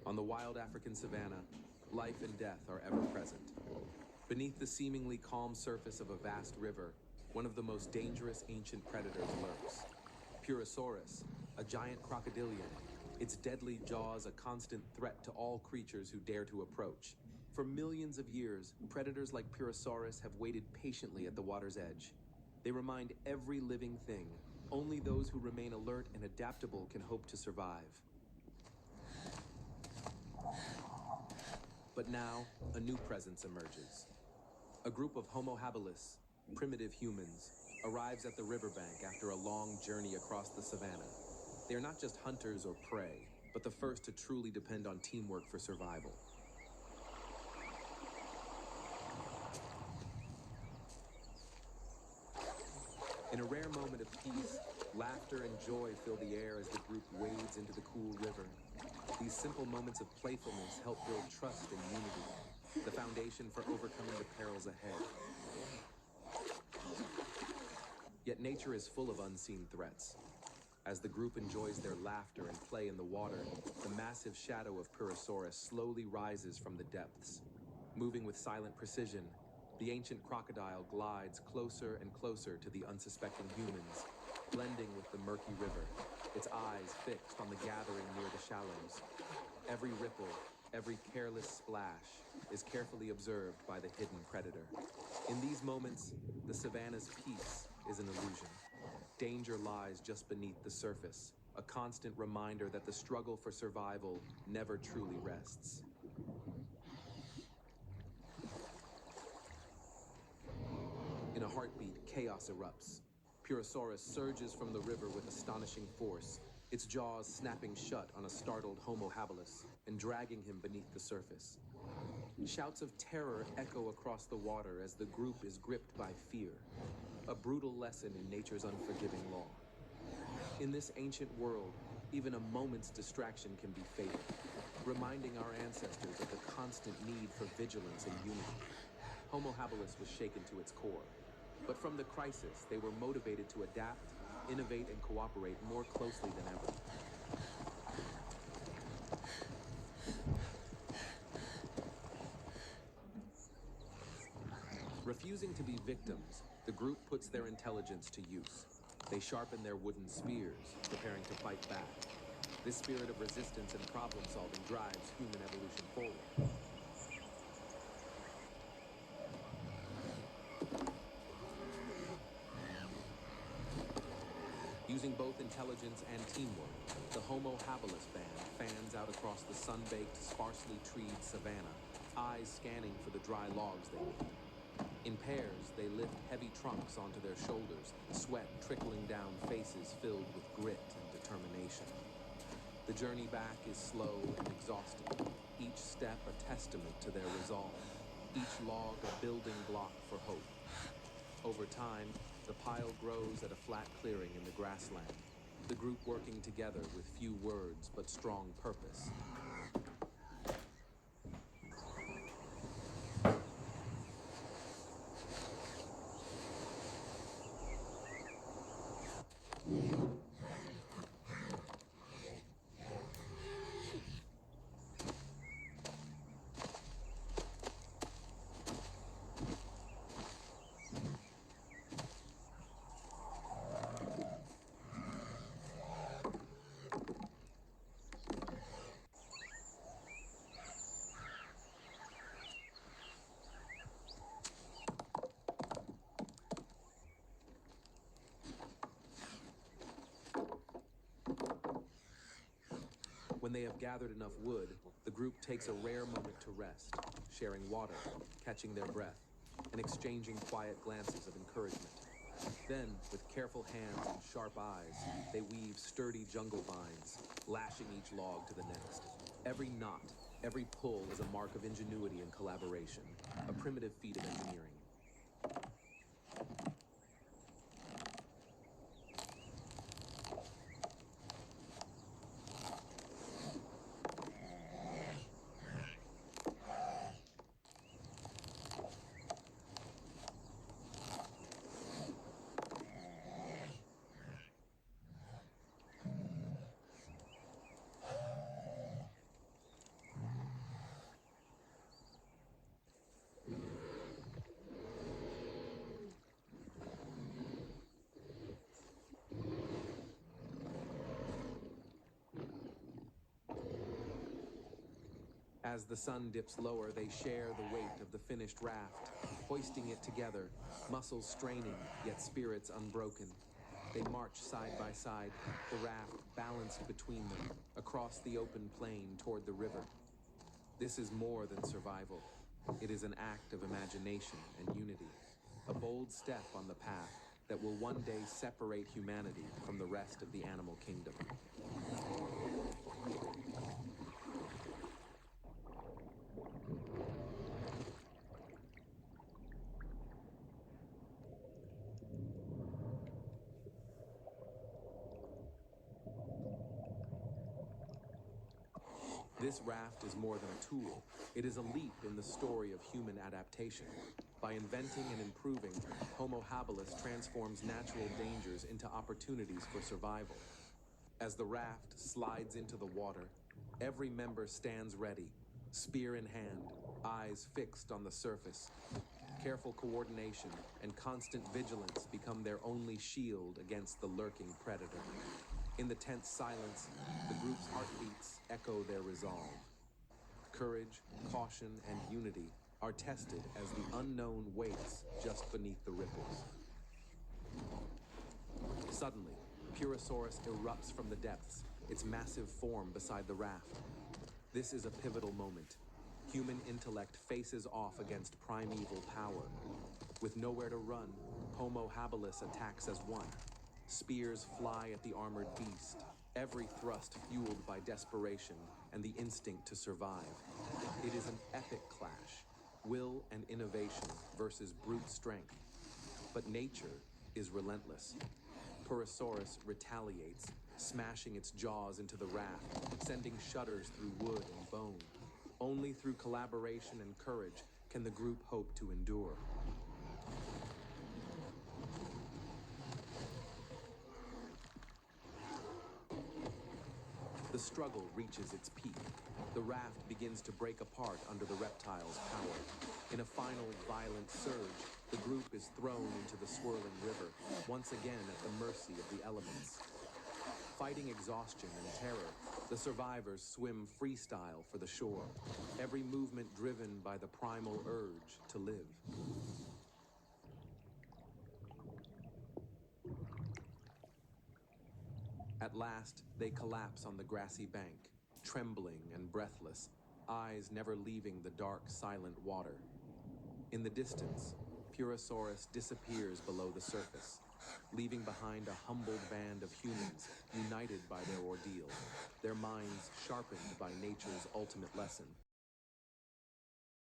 On the wild African savanna, life and death are ever present. Beneath the seemingly calm surface of a vast river, one of the most dangerous ancient predators lurks. Purosaurus, a giant crocodilian, its deadly jaws a constant threat to all creatures who dare to approach. For millions of years, predators like Purosaurus have waited patiently at the water's edge. They remind every living thing, only those who remain alert and adaptable can hope to survive. But now, a new presence emerges. A group of Homo habilis, primitive humans, arrives at the riverbank after a long journey across the savanna. They are not just hunters or prey, but the first to truly depend on teamwork for survival. In a rare moment of peace, laughter and joy fill the air as the group wades into the cool river. These simple moments of playfulness help build trust and unity, the foundation for overcoming the perils ahead. Yet nature is full of unseen threats. As the group enjoys their laughter and play in the water, the massive shadow of Purosaurus slowly rises from the depths. Moving with silent precision, the ancient crocodile glides closer and closer to the unsuspecting humans, blending with the murky river, its eyes fixed on the gathering near the shallows. Every ripple, every careless splash is carefully observed by the hidden predator. In these moments, the savanna's peace is an illusion. Danger lies just beneath the surface, a constant reminder that the struggle for survival never truly rests. In a heartbeat, chaos erupts. Purosaurus surges from the river with astonishing force, its jaws snapping shut on a startled Homo habilis and dragging him beneath the surface. Shouts of terror echo across the water as the group is gripped by fear, a brutal lesson in nature's unforgiving law. In this ancient world, even a moment's distraction can be fatal, reminding our ancestors of the constant need for vigilance and unity. Homo habilis was shaken to its core, but from the crisis, they were motivated to adapt, innovate, and cooperate more closely than ever. Refusing to be victims, the group puts their intelligence to use. They sharpen their wooden spears, preparing to fight back. This spirit of resistance and problem-solving drives human evolution forward. Using both intelligence and teamwork, the Homo habilis band fans out across the sun-baked, sparsely treed savanna, eyes scanning for the dry logs they need. In pairs, they lift heavy trunks onto their shoulders, sweat trickling down faces filled with grit and determination. The journey back is slow and exhausting, each step a testament to their resolve, each log a building block for hope. Over time, the pile grows at a flat clearing in the grassland, the group working together with few words but strong purpose. When they have gathered enough wood, the group takes a rare moment to rest, sharing water, catching their breath, and exchanging quiet glances of encouragement. Then, with careful hands and sharp eyes, they weave sturdy jungle vines, lashing each log to the next. Every knot, every pull is a mark of ingenuity and collaboration, a primitive feat of engineering. As the sun dips lower, they share the weight of the finished raft, hoisting it together, muscles straining, yet spirits unbroken. They march side by side, the raft balanced between them, across the open plain toward the river. This is more than survival. It is an act of imagination and unity, a bold step on the path that will one day separate humanity from the rest of the animal kingdom. This raft is more than a tool. It is a leap in the story of human adaptation. By inventing and improving, Homo habilis transforms natural dangers into opportunities for survival. As the raft slides into the water, every member stands ready, spear in hand, eyes fixed on the surface. Careful coordination and constant vigilance become their only shield against the lurking predator. In the tense silence, the group's heartbeats echo their resolve. Courage, caution, and unity are tested as the unknown waits just beneath the ripples. Suddenly, Purosaurus erupts from the depths, its massive form beside the raft. This is a pivotal moment. Human intellect faces off against primeval power. With nowhere to run, Homo habilis attacks as one. Spears fly at the armored beast, every thrust fueled by desperation and the instinct to survive. It is an epic clash, will and innovation versus brute strength. But nature is relentless. Purosaurus retaliates, smashing its jaws into the raft, sending shudders through wood and bone. Only through collaboration and courage can the group hope to endure. The struggle reaches its peak. The raft begins to break apart under the reptile's power. In a final violent surge, the group is thrown into the swirling river, once again at the mercy of the elements. Fighting exhaustion and terror, the survivors swim freestyle for the shore, every movement driven by the primal urge to live. At last, they collapse on the grassy bank, trembling and breathless, eyes never leaving the dark, silent water. In the distance, Purosaurus disappears below the surface, leaving behind a humbled band of humans united by their ordeal, their minds sharpened by nature's ultimate lesson.